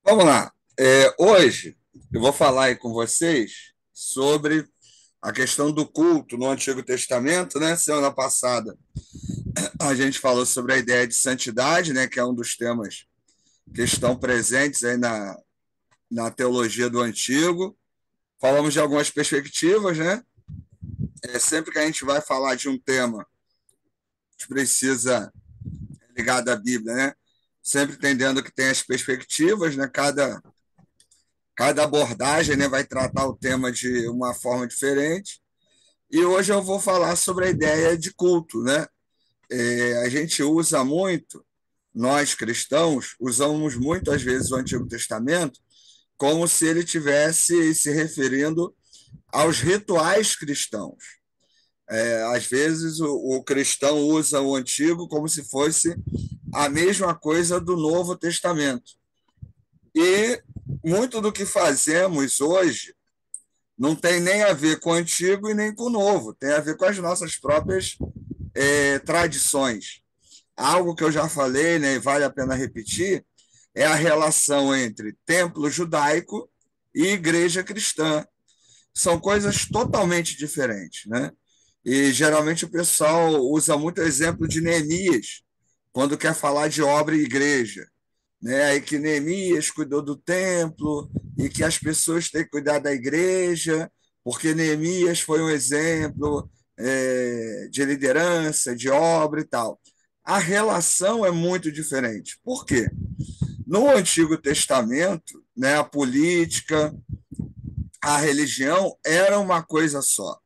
Vamos lá. Hoje eu vou falar aí com vocês sobre a questão do culto no Antigo Testamento, né? Semana passada a gente falou sobre a ideia de santidade, né? Que é um dos temas que estão presentes aí na teologia do Antigo. Falamos de algumas perspectivas, né? Sempre que a gente vai falar de um tema, a gente precisa ligar da Bíblia, né? Sempre entendendo que tem as perspectivas, né? Cada abordagem, né, vai tratar o tema de uma forma diferente. E hoje eu vou falar sobre a ideia de culto, né? A gente usa muito, nós cristãos, usamos muito às vezes o Antigo Testamento como se ele tivesse se referindo aos rituais cristãos. Às vezes o cristão usa o Antigo como se fosse a mesma coisa do Novo Testamento. E muito do que fazemos hoje não tem nem a ver com o antigo e nem com o novo, tem a ver com as nossas próprias tradições. Algo que eu já falei, né, e vale a pena repetir, é a relação entre templo judaico e igreja cristã. São coisas totalmente diferentes, né? E geralmente o pessoal usa muito o exemplo de Neemias, quando quer falar de obra e igreja, né? E que Neemias cuidou do templo e que as pessoas têm que cuidar da igreja, porque Neemias foi um exemplo de liderança, de obra e tal. A relação é muito diferente. Por quê? No Antigo Testamento, né, a política, a religião era uma coisa só.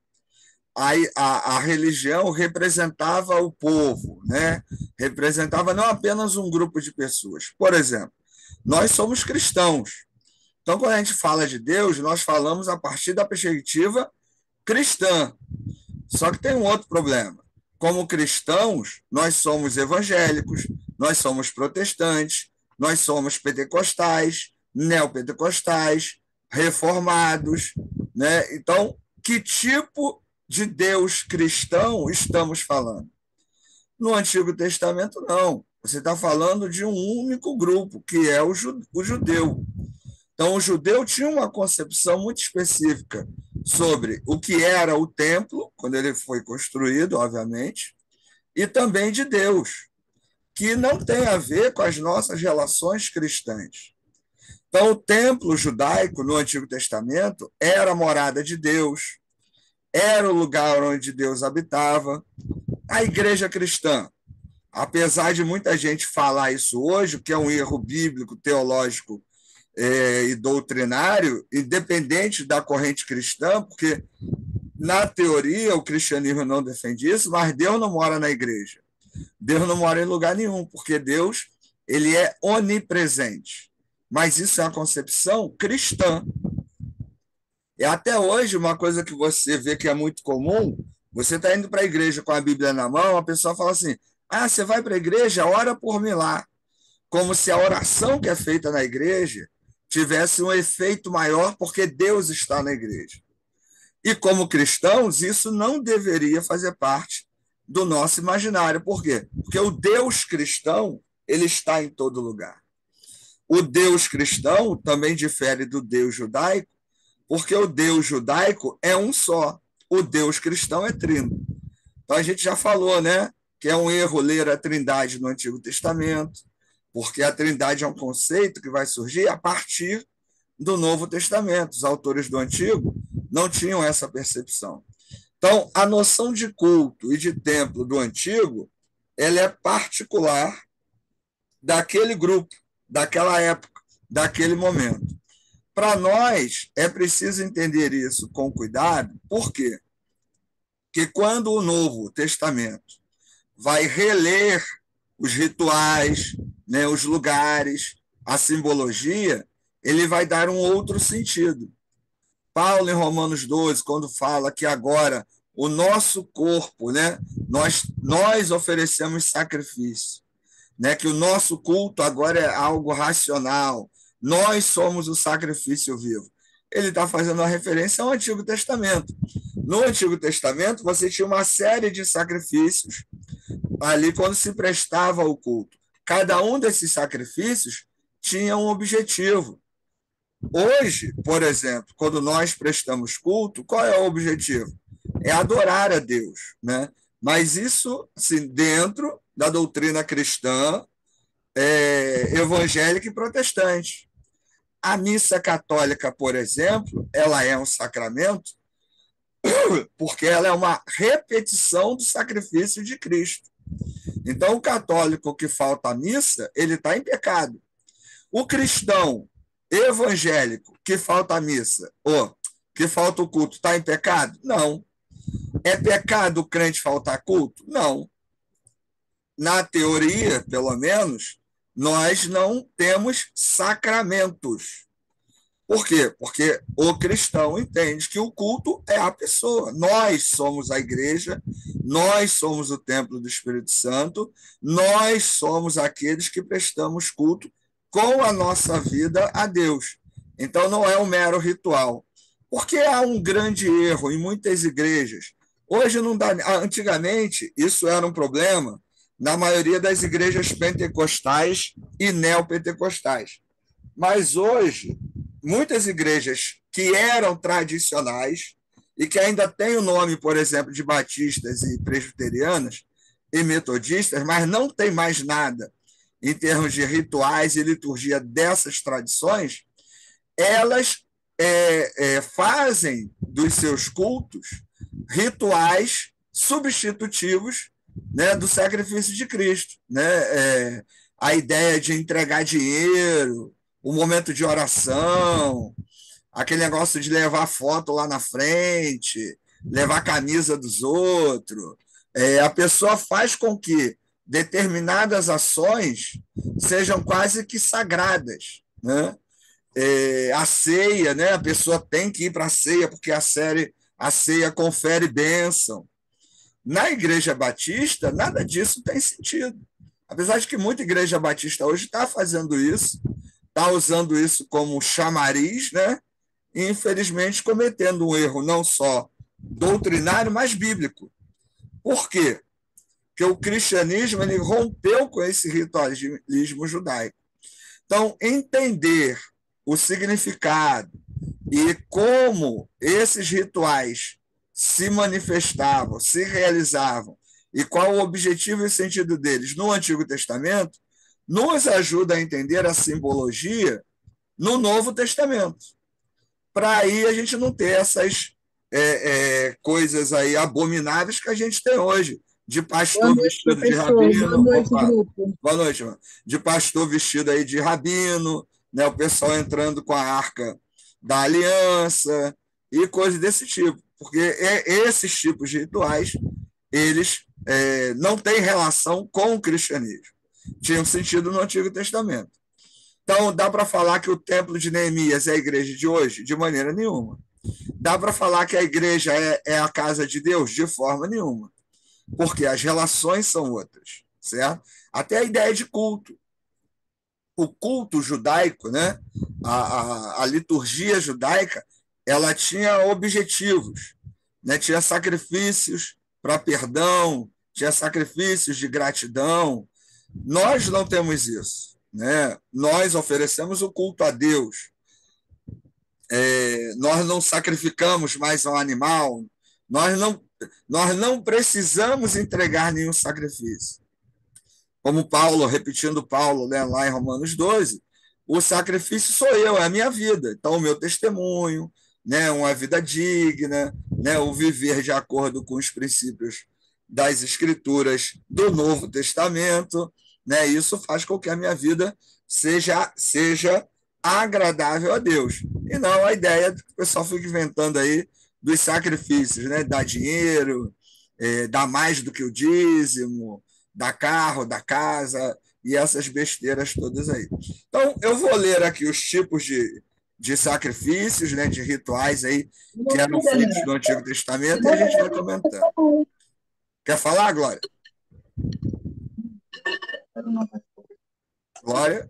A religião representava o povo, né? Representava não apenas um grupo de pessoas. Por exemplo, nós somos cristãos. Então, quando a gente fala de Deus, nós falamos a partir da perspectiva cristã. Só que tem um outro problema. Como cristãos, nós somos evangélicos, nós somos protestantes, nós somos pentecostais, neopentecostais, reformados, né? Então, que tipo de Deus cristão estamos falando? No Antigo Testamento, não. Você está falando de um único grupo, que é o judeu. Então, o judeu tinha uma concepção muito específica sobre o que era o templo, quando ele foi construído, obviamente, e também de Deus, que não tem a ver com as nossas relações cristãs. Então, o templo judaico no Antigo Testamento era a morada de Deus, era o lugar onde Deus habitava. A igreja cristã, apesar de muita gente falar isso hoje, que é um erro bíblico, teológico e doutrinário, independente da corrente cristã, porque na teoria o cristianismo não defende isso, mas Deus não mora na igreja. Deus não mora em lugar nenhum, porque Deus ele é onipresente. Mas isso é uma concepção cristã. E até hoje, uma coisa que você vê que é muito comum, você está indo para a igreja com a Bíblia na mão, a pessoa fala assim: ah, você vai para a igreja, ora por mim lá. Como se a oração que é feita na igreja tivesse um efeito maior porque Deus está na igreja. E como cristãos, isso não deveria fazer parte do nosso imaginário. Por quê? Porque o Deus cristão, ele está em todo lugar. O Deus cristão também difere do Deus judaico, porque o Deus judaico é um só. O Deus cristão é trino. Então a gente já falou, né, que é um erro ler a Trindade no Antigo Testamento, porque a Trindade é um conceito que vai surgir a partir do Novo Testamento. Os autores do Antigo não tinham essa percepção. Então, a noção de culto e de templo do Antigo, ela é particular daquele grupo, daquela época, daquele momento. Para nós, é preciso entender isso com cuidado, por quê? Porque quando o Novo Testamento vai reler os rituais, né, os lugares, a simbologia, ele vai dar um outro sentido. Paulo, em Romanos 12, quando fala que agora o nosso corpo, né, nós oferecemos sacrifício, né, que o nosso culto agora é algo racional, nós somos o sacrifício vivo. Ele está fazendo uma referência ao Antigo Testamento. No Antigo Testamento, você tinha uma série de sacrifícios ali quando se prestava ao culto. Cada um desses sacrifícios tinha um objetivo. Hoje, por exemplo, quando nós prestamos culto, qual é o objetivo? É adorar a Deus, né? Mas isso, assim, dentro da doutrina cristã, evangélica e protestante. A missa católica, por exemplo, ela é um sacramento porque ela é uma repetição do sacrifício de Cristo. Então, o católico que falta a missa, ele está em pecado. O cristão evangélico que falta a missa, ou que falta o culto, está em pecado? Não. É pecado o crente faltar culto? Não. Na teoria, pelo menos, nós não temos sacramentos. Por quê? Porque o cristão entende que o culto é a pessoa. Nós somos a igreja, nós somos o templo do Espírito Santo, nós somos aqueles que prestamos culto com a nossa vida a Deus. Então não é um mero ritual. Porque há um grande erro em muitas igrejas. Hoje não dá. Antigamente, isso era um problema na maioria das igrejas pentecostais e neopentecostais. Mas hoje, muitas igrejas que eram tradicionais e que ainda têm o nome, por exemplo, de batistas e presbiterianas e metodistas, mas não tem mais nada em termos de rituais e liturgia dessas tradições, elas fazem dos seus cultos rituais substitutivos, né, do sacrifício de Cristo. Né? A ideia de entregar dinheiro, o momento de oração, aquele negócio de levar foto lá na frente, levar a camisa dos outros. A pessoa faz com que determinadas ações sejam quase que sagradas. Né? A ceia, né? A pessoa tem que ir para a ceia, porque a ceia confere bênção. Na Igreja Batista, nada disso tem sentido. Apesar de que muita Igreja Batista hoje está fazendo isso, está usando isso como chamariz, né? E, infelizmente, cometendo um erro não só doutrinário, mas bíblico. Por quê? Porque o cristianismo ele rompeu com esse ritualismo judaico. Então, entender o significado e como esses rituais se manifestavam, se realizavam, e qual o objetivo e o sentido deles no Antigo Testamento, nos ajuda a entender a simbologia no Novo Testamento. Para aí a gente não ter essas coisas aí abomináveis que a gente tem hoje, de pastor noite, vestido de professor. Boa rabino. noite, Opa, grupo. boa noite, mano. De pastor vestido aí de rabino, né? O pessoal entrando com a arca da aliança e coisas desse tipo. Porque esses tipos de rituais, eles não têm relação com o cristianismo. Tinham sentido no Antigo Testamento. Então, dá para falar que o templo de Neemias é a igreja de hoje? De maneira nenhuma. Dá para falar que a igreja é a casa de Deus? De forma nenhuma. Porque as relações são outras, certo? Até a ideia de culto. O culto judaico, né? A liturgia judaica, ela tinha objetivos, né? Tinha sacrifícios para perdão, tinha sacrifícios de gratidão. Nós não temos isso, né? Nós oferecemos o culto a Deus. Nós não sacrificamos mais um animal, nós não precisamos entregar nenhum sacrifício. Como Paulo, repetindo Paulo, né, lá em Romanos 12, o sacrifício sou eu, é a minha vida. Então, o meu testemunho, né, uma vida digna, né, o viver de acordo com os princípios das Escrituras do Novo Testamento, né, isso faz com que a minha vida seja agradável a Deus. E não a ideia que o pessoal fica inventando aí dos sacrifícios, né, dar dinheiro, dar mais do que o dízimo, dar carro, da casa e essas besteiras todas aí. Então, eu vou ler aqui os tipos de sacrifícios, né, de rituais aí que eram feitos no Antigo Testamento e a gente vai comentando. Quer falar, Glória? Glória?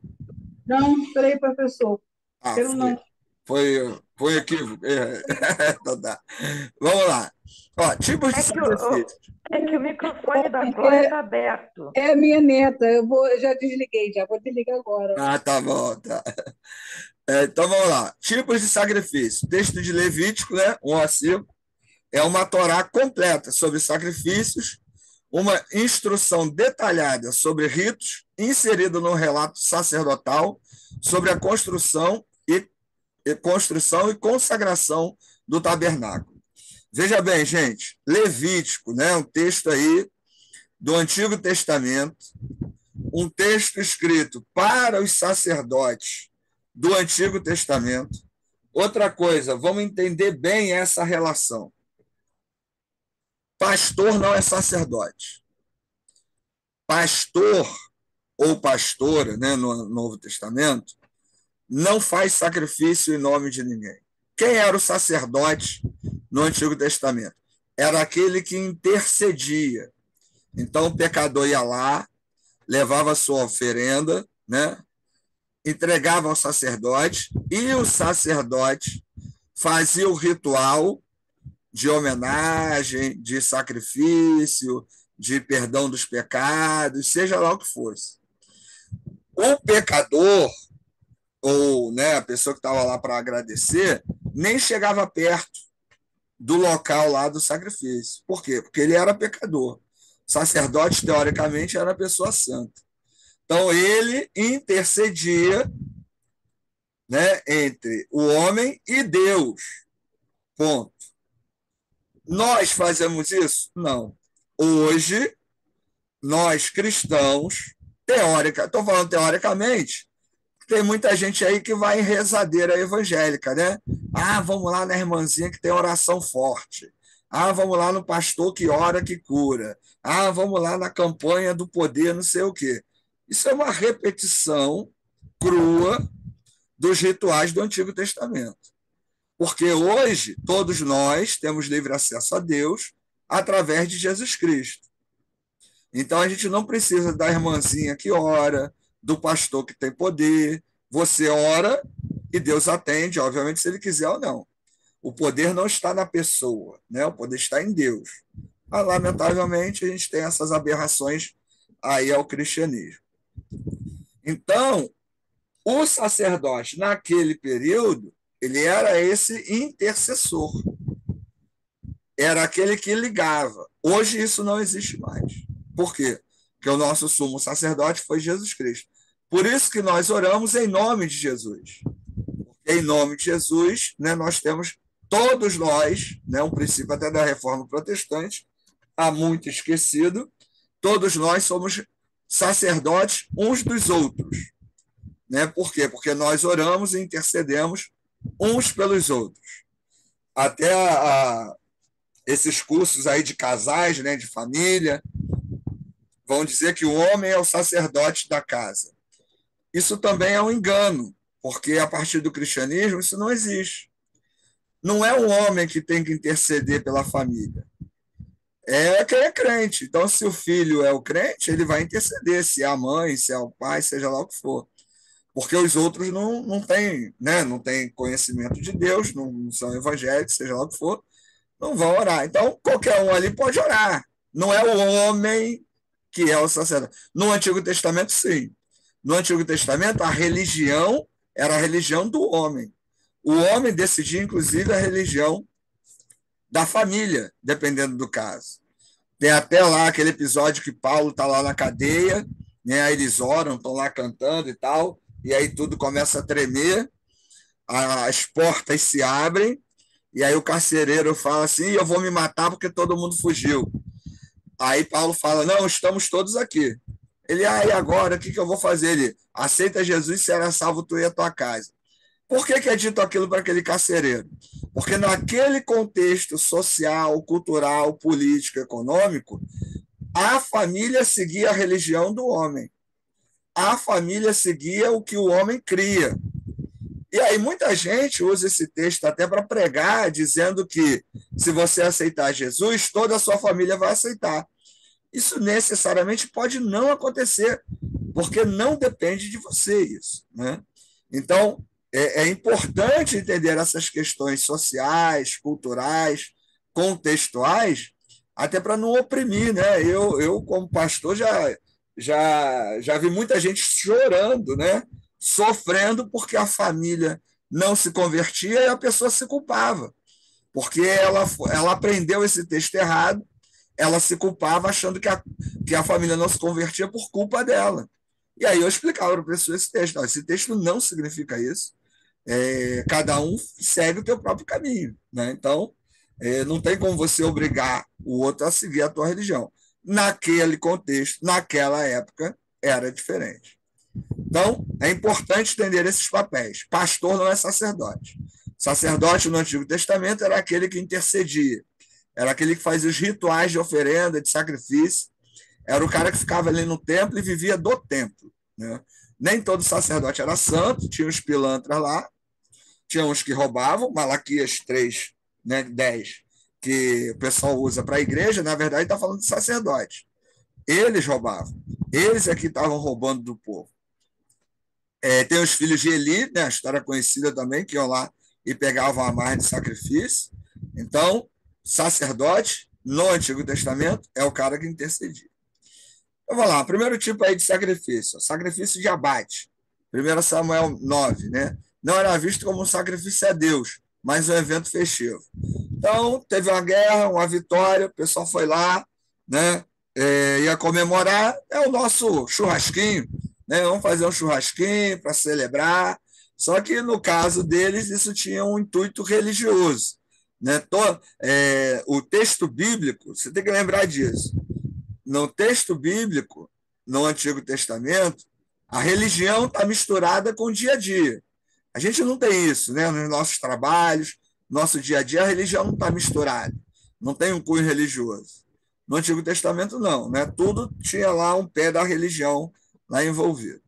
Não, peraí, professor. Ah, Quero não. foi equívoco. Então tá. Vamos lá. Ó, tipos de É que o, sacrifícios. É que o microfone da Glória está aberto. É a minha neta, eu já desliguei, já vou desligar agora. Ah, tá bom, tá. Então vamos lá. Tipos de sacrifício. Texto de Levítico, né? 1 a 5. É uma Torá completa sobre sacrifícios, uma instrução detalhada sobre ritos, inserida no relato sacerdotal sobre a construção e consagração do tabernáculo. Veja bem, gente, Levítico, né? Um texto aí do Antigo Testamento, um texto escrito para os sacerdotes do Antigo Testamento. Outra coisa, vamos entender bem essa relação. Pastor não é sacerdote. Pastor ou pastora, né, no Novo Testamento, não faz sacrifício em nome de ninguém. Quem era o sacerdote no Antigo Testamento? Era aquele que intercedia. Então o pecador ia lá, levava a sua oferenda, né, entregava ao sacerdote, e o sacerdote fazia o ritual de homenagem, de sacrifício, de perdão dos pecados, seja lá o que fosse. O pecador, ou né, a pessoa que estava lá para agradecer, nem chegava perto do local lá do sacrifício. Por quê? Porque ele era pecador. O sacerdote, teoricamente, era a pessoa santa. Então, ele intercedia, né, entre o homem e Deus. Ponto. Nós fazemos isso? Não. Hoje, nós cristãos, estou falando teoricamente, tem muita gente aí que vai em rezadeira evangélica, né? Ah, vamos lá na irmãzinha que tem oração forte. Ah, vamos lá no pastor que ora, que cura. Ah, vamos lá na campanha do poder, não sei o quê. Isso é uma repetição crua dos rituais do Antigo Testamento. Porque hoje todos nós temos livre acesso a Deus através de Jesus Cristo. Então a gente não precisa da irmãzinha que ora, do pastor que tem poder. Você ora e Deus atende, obviamente, se ele quiser ou não. O poder não está na pessoa, né? O poder está em Deus. Mas, lamentavelmente, a gente tem essas aberrações aí ao cristianismo. Então, o sacerdote, naquele período, ele era esse intercessor. Era aquele que ligava. Hoje isso não existe mais. Por quê? Porque o nosso sumo sacerdote foi Jesus Cristo. Por isso que nós oramos em nome de Jesus. Em nome de Jesus, né, nós temos, todos nós, né, um princípio até da reforma protestante, há muito esquecido, todos nós somos sacerdotes uns dos outros. Né? Por quê? Porque nós oramos e intercedemos uns pelos outros. Até esses cursos aí de casais, né, de família, vão dizer que o homem é o sacerdote da casa. Isso também é um engano, porque a partir do cristianismo isso não existe. Não é o homem que tem que interceder pela família. É quem é crente. Então, se o filho é o crente, ele vai interceder, se é a mãe, se é o pai, seja lá o que for. Porque os outros não têm, né, não têm conhecimento de Deus, não são evangélicos, seja lá o que for, não vão orar. Então, qualquer um ali pode orar. Não é o homem que é o sacerdote. No Antigo Testamento, sim. No Antigo Testamento, a religião era a religião do homem. O homem decidia, inclusive, a religião da família, dependendo do caso. Tem até lá aquele episódio que Paulo está lá na cadeia, né, aí eles oram, estão lá cantando e tal, e aí tudo começa a tremer, as portas se abrem, e aí o carcereiro fala assim, eu vou me matar porque todo mundo fugiu. Aí Paulo fala, não, estamos todos aqui. Ele, e agora, o que eu vou fazer? Ele, aceita Jesus e será salvo tu e a tua casa. Por que é dito aquilo para aquele carcereiro? Porque naquele contexto social, cultural, político, econômico, a família seguia a religião do homem. A família seguia o que o homem cria. E aí muita gente usa esse texto até para pregar, dizendo que se você aceitar Jesus, toda a sua família vai aceitar. Isso necessariamente pode não acontecer, porque não depende de você isso, né? Então, é importante entender essas questões sociais, culturais, contextuais, até para não oprimir, né? Eu, como pastor, já vi muita gente chorando, né? Sofrendo porque a família não se convertia e a pessoa se culpava, porque ela aprendeu esse texto errado, ela se culpava achando que a família não se convertia por culpa dela. E aí eu explicava para a pessoa esse texto. Não, esse texto não significa isso. Cada um segue o teu próprio caminho, né? Então, não tem como você obrigar o outro a seguir a tua religião. Naquele contexto, naquela época, era diferente. Então, é importante entender esses papéis. Pastor não é sacerdote. Sacerdote no Antigo Testamento era aquele que intercedia, era aquele que fazia os rituais de oferenda, de sacrifício, era o cara que ficava ali no templo e vivia do templo, né? Nem todo sacerdote era santo, tinha os pilantras lá, tinha uns que roubavam, Malaquias 3, né, 10, que o pessoal usa para a igreja, na verdade está falando de sacerdote. Eles roubavam, eles é que estavam roubando do povo. Tem os filhos de Eli, né, a história conhecida também, que iam lá e pegavam a mais de sacrifício. Então, sacerdote, no Antigo Testamento, é o cara que intercedia. Então, vamos lá, primeiro tipo aí de sacrifício, sacrifício de abate. 1 Samuel 9, né? Não era visto como um sacrifício a Deus, mas um evento festivo. Então, teve uma guerra, uma vitória, o pessoal foi lá, né? Ia comemorar, é o nosso churrasquinho, né? Vamos fazer um churrasquinho para celebrar. Só que no caso deles, isso tinha um intuito religioso, né? O texto bíblico, você tem que lembrar disso. No texto bíblico, no Antigo Testamento, a religião está misturada com o dia a dia. A gente não tem isso, né? Nos nossos trabalhos, nosso dia a dia, a religião não está misturada. Não tem um cunho religioso. No Antigo Testamento, não, né? Tudo tinha lá um pé da religião lá envolvido.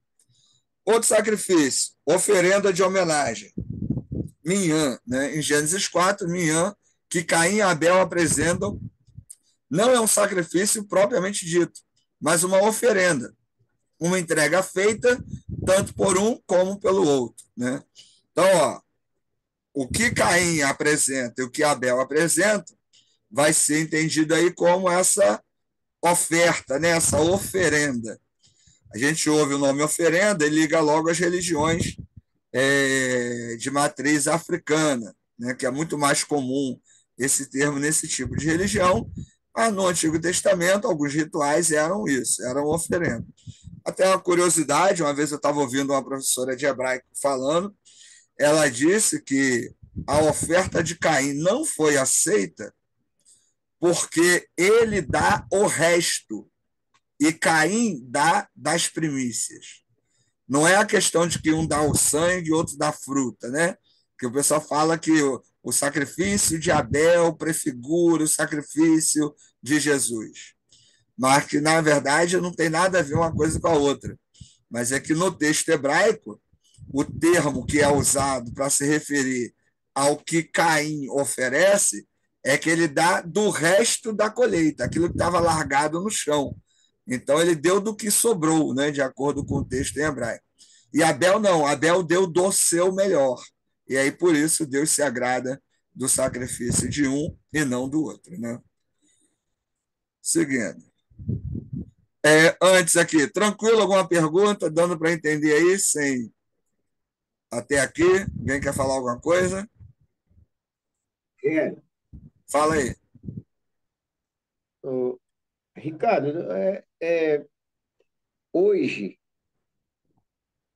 Outro sacrifício, oferenda de homenagem. Minhã, né? Em Gênesis 4, Minhã, que Caim e Abel apresentam, não é um sacrifício propriamente dito, mas uma oferenda, uma entrega feita tanto por um como pelo outro, né? Então, ó, o que Caim apresenta e o que Abel apresenta vai ser entendido aí como essa oferta, né? Essa oferenda. A gente ouve o nome oferenda e liga logo às religiões de matriz africana, né? Que é muito mais comum esse termo nesse tipo de religião. Mas no Antigo Testamento, alguns rituais eram isso, eram oferenda. Até uma curiosidade, uma vez eu estava ouvindo uma professora de hebraico falando, ela disse que a oferta de Caim não foi aceita porque ele dá o resto e Caim dá das primícias. Não é a questão de que um dá o sangue e outro dá a fruta, né? Que o pessoal fala que o sacrifício de Abel prefigura o sacrifício de Jesus. Mas que, na verdade, não tem nada a ver uma coisa com a outra. Mas é que no texto hebraico, o termo que é usado para se referir ao que Caim oferece é que ele dá do resto da colheita, aquilo que estava largado no chão. Então, ele deu do que sobrou, né, de acordo com o texto em hebraico. E Abel não, Abel deu do seu melhor. E aí, por isso, Deus se agrada do sacrifício de um e não do outro, né? Seguindo. Antes aqui, tranquilo? Alguma pergunta? Dando para entender aí, sem até aqui? Alguém quer falar alguma coisa? É, Fala aí. ô, Ricardo, hoje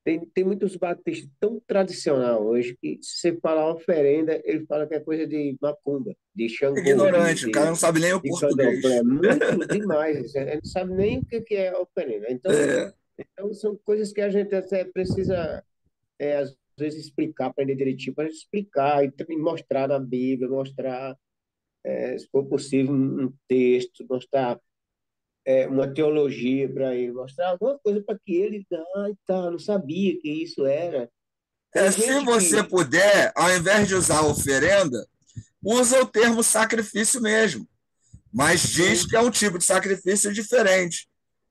tem muitos batistas tão tradicional hoje que se você falar oferenda, ele fala que é coisa de macumba, de Xangô, Ignorante, o cara não sabe nem o de candomblé. português. Muito demais. Ele não sabe nem o que é oferenda. É, Então são coisas que a gente até precisa, às vezes, explicar, aprender direitinho, para explicar e também mostrar na Bíblia, mostrar, se for possível, um texto, mostrar uma teologia para ele, mostrar alguma coisa para que ele, tá, não sabia que isso era. Tem se gente você que. puder, ao invés de usar oferenda, usa o termo sacrifício mesmo, mas diz Sim, que é um tipo de sacrifício diferente.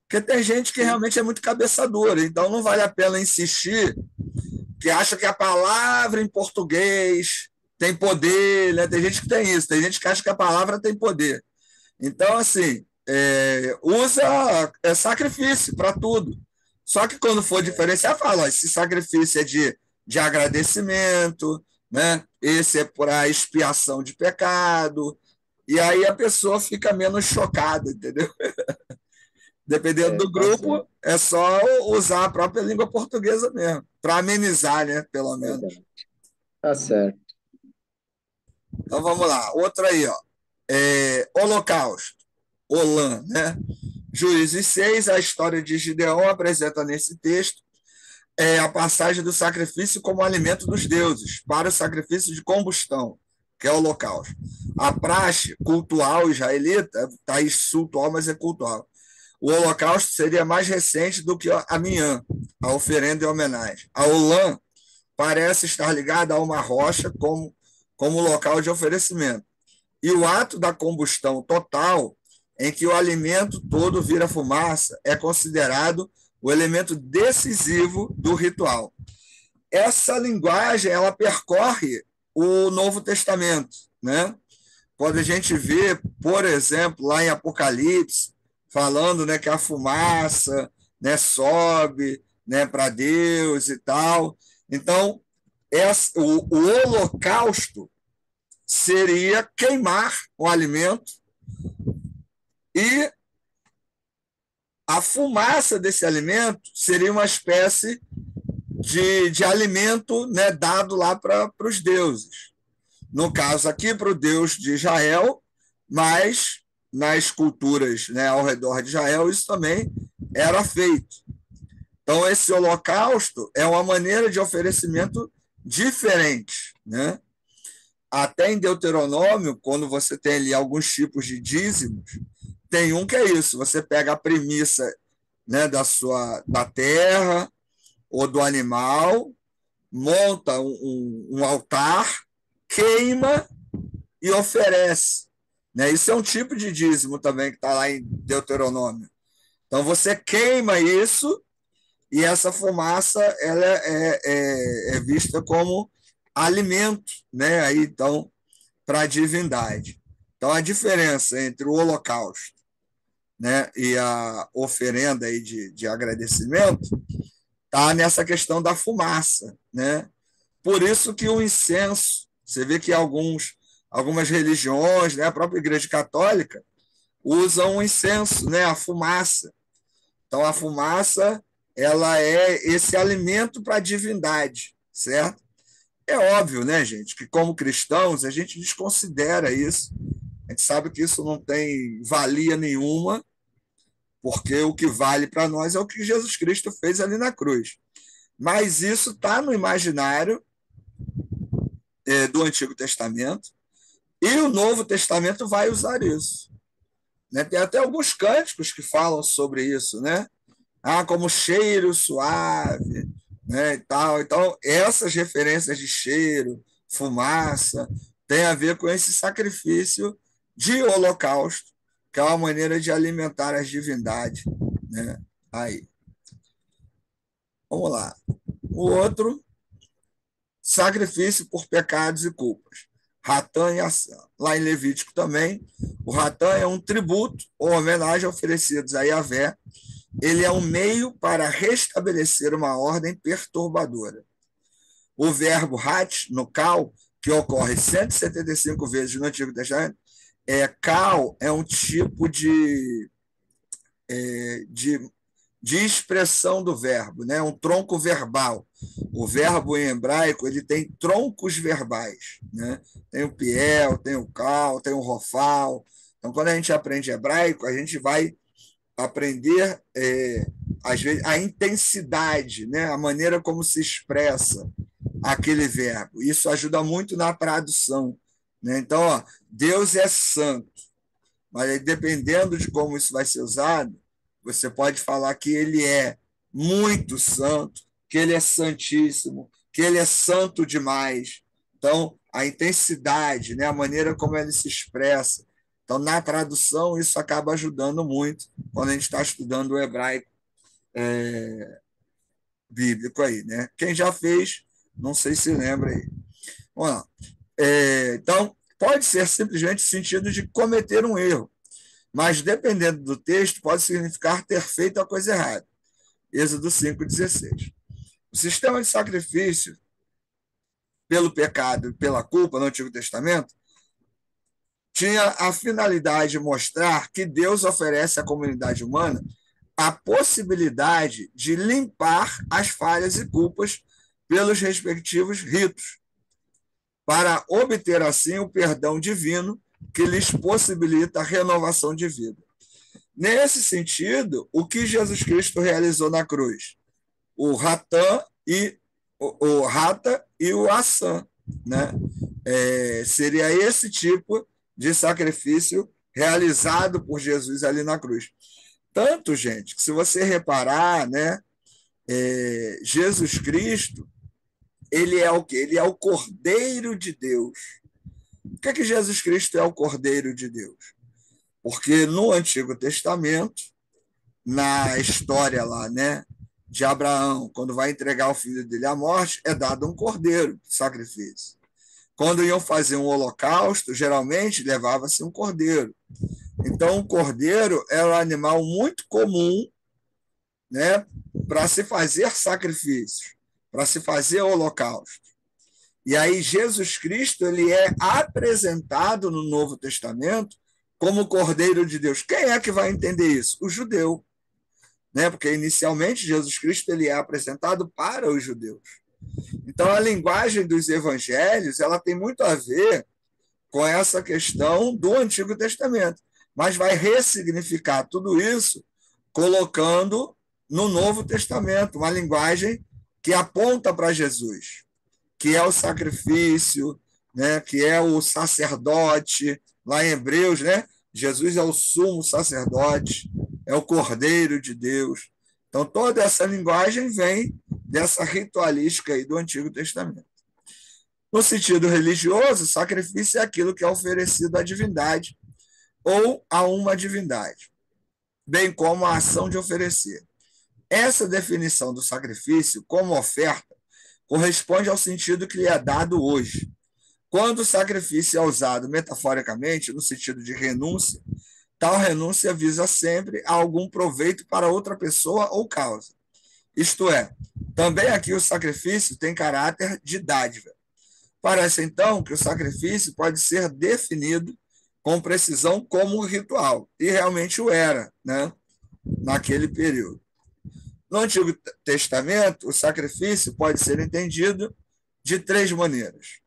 Porque tem gente que sim, realmente é muito cabeça dura, então não vale a pena insistir, que acha que a palavra em português tem poder, né? Tem gente que tem isso, tem gente que acha que a palavra tem poder. Então, assim, usa sacrifício para tudo. Só que quando for diferenciar, fala: ó, esse sacrifício é de agradecimento, né? Esse é para expiação de pecado. E aí a pessoa fica menos chocada, entendeu? Dependendo do Tá certo, grupo, é só usar a própria língua portuguesa mesmo, para amenizar, né? Pelo menos. verdade. Tá certo. Então vamos lá. Outra aí, ó. Holocausto. Olã, né? Juízes 6, a história de Gideão apresenta nesse texto a passagem do sacrifício como alimento dos deuses para o sacrifício de combustão, que é o holocausto. A praxe cultual israelita, tá cultual, mas é cultual. O holocausto seria mais recente do que a minhã, a oferenda e homenagem. A olã parece estar ligada a uma rocha como local de oferecimento. E o ato da combustão total, em que o alimento todo vira fumaça, é considerado o elemento decisivo do ritual. Essa linguagem ela percorre o Novo Testamento, né? Quando a gente vê, por exemplo, lá em Apocalipse, falando, né, que a fumaça, né, sobe, né, para Deus e tal. Então, o holocausto seria queimar o alimento e a fumaça desse alimento seria uma espécie de alimento, né, dado lá para os deuses. No caso aqui, para o Deus de Israel, mas nas culturas, né, ao redor de Israel, isso também era feito. Então, esse holocausto é uma maneira de oferecimento diferente, né? Até em Deuteronômio, quando você tem ali alguns tipos de dízimos, tem um que é isso: você pega a premissa, né, da terra ou do animal, monta um altar, queima e oferece. Né? Isso é um tipo de dízimo também que está lá em Deuteronômio. Então você queima isso e essa fumaça ela é vista como alimento, né? Aí, então, para a divindade. Então a diferença entre o holocausto, né, e a oferenda aí de agradecimento está nessa questão da fumaça, né? Por isso que o incenso, você vê que algumas religiões, né, a própria Igreja Católica, usam o incenso, né, a fumaça. Então, a fumaça ela é esse alimento para a divindade, certo? É óbvio, né, gente, que como cristãos a gente desconsidera isso. A gente sabe que isso não tem valia nenhuma, porque o que vale para nós é o que Jesus Cristo fez ali na cruz. Mas isso está no imaginário do Antigo Testamento, e o Novo Testamento vai usar isso. Né? Tem até alguns cânticos que falam sobre isso, né? Ah, como cheiro suave, né? E tal. Então, essas referências de cheiro, fumaça, tem a ver com esse sacrifício de holocausto, que é uma maneira de alimentar as divindades, né? Aí, vamos lá. O outro, sacrifício por pecados e culpas. Ratã e ação. Lá em Levítico também, o ratã é um tributo ou homenagem oferecidos a Yahvé. Ele é um meio para restabelecer uma ordem perturbadora. O verbo rat, no cal, que ocorre 175 vezes no Antigo Testamento, cal é um tipo de de expressão do verbo, né? Um tronco verbal. O verbo em hebraico ele tem troncos verbais, né? Tem o piel, tem o cal, tem o rofal. Então, quando a gente aprende hebraico, a gente vai aprender às vezes a intensidade, né? A maneira como se expressa aquele verbo. Isso ajuda muito na tradução, né? Então, ó, Deus é santo, mas aí, dependendo de como isso vai ser usado, você pode falar que ele é muito santo, que ele é santíssimo, que ele é santo demais. Então, a intensidade, né, a maneira como ele se expressa. Então, na tradução, isso acaba ajudando muito quando a gente está estudando o hebraico bíblico aí, né? Quem já fez, não sei se lembra aí. Vamos lá. Então, pode ser simplesmente o sentido de cometer um erro. mas dependendo do texto, pode significar ter feito a coisa errada. Êxodo 5,16. O sistema de sacrifício pelo pecado e pela culpa no Antigo Testamento tinha a finalidade de mostrar que Deus oferece à comunidade humana a possibilidade de limpar as falhas e culpas pelos respectivos ritos, para obter assim o perdão divino que lhes possibilita a renovação de vida. Nesse sentido, o que Jesus Cristo realizou na cruz? O Ratan e o Rata e o Assam, né? Seria esse tipo de sacrifício realizado por Jesus ali na cruz. Tanto, gente, que se você reparar, né, Jesus Cristo, ele é o quê? Ele é o Cordeiro de Deus. Por que Jesus Cristo é o Cordeiro de Deus? Porque no Antigo Testamento, na história lá, né, de Abraão, quando vai entregar o filho dele à morte, é dado um cordeiro de sacrifício. Quando iam fazer um holocausto, geralmente levava-se um cordeiro. Então, o cordeiro era um animal muito comum, né, para se fazer sacrifícios, para se fazer holocausto. E aí Jesus Cristo ele é apresentado no Novo Testamento como o Cordeiro de Deus. Quem é que vai entender isso? O judeu, né? Porque inicialmente Jesus Cristo ele é apresentado para os judeus. Então a linguagem dos evangelhos ela tem muito a ver com essa questão do Antigo Testamento, mas vai ressignificar tudo isso colocando no Novo Testamento uma linguagem que aponta para Jesus, que é o sacrifício, né, que é o sacerdote, lá em Hebreus, né? Jesus é o sumo sacerdote, é o Cordeiro de Deus. Então, toda essa linguagem vem dessa ritualística aí do Antigo Testamento. No sentido religioso, sacrifício é aquilo que é oferecido à divindade ou a uma divindade, bem como a ação de oferecer. Essa definição do sacrifício como oferta corresponde ao sentido que lhe é dado hoje. Quando o sacrifício é usado metaforicamente, no sentido de renúncia, tal renúncia visa sempre a algum proveito para outra pessoa ou causa. Isto é, também aqui o sacrifício tem caráter de dádiva. Parece, então, que o sacrifício pode ser definido com precisão como ritual, e realmente o era, né, naquele período. No Antigo Testamento, o sacrifício pode ser entendido de três maneiras.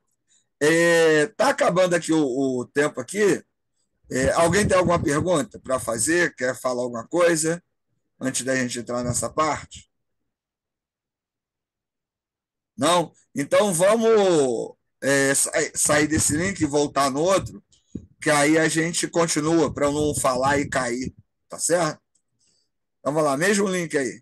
Está acabando aqui o tempo aqui. Alguém tem alguma pergunta para fazer? Quer falar alguma coisa antes da gente entrar nessa parte? Não? Então vamos sair desse link e voltar no outro, que aí a gente continua para não falar e cair, tá certo? Então vamos lá, mesmo link aí.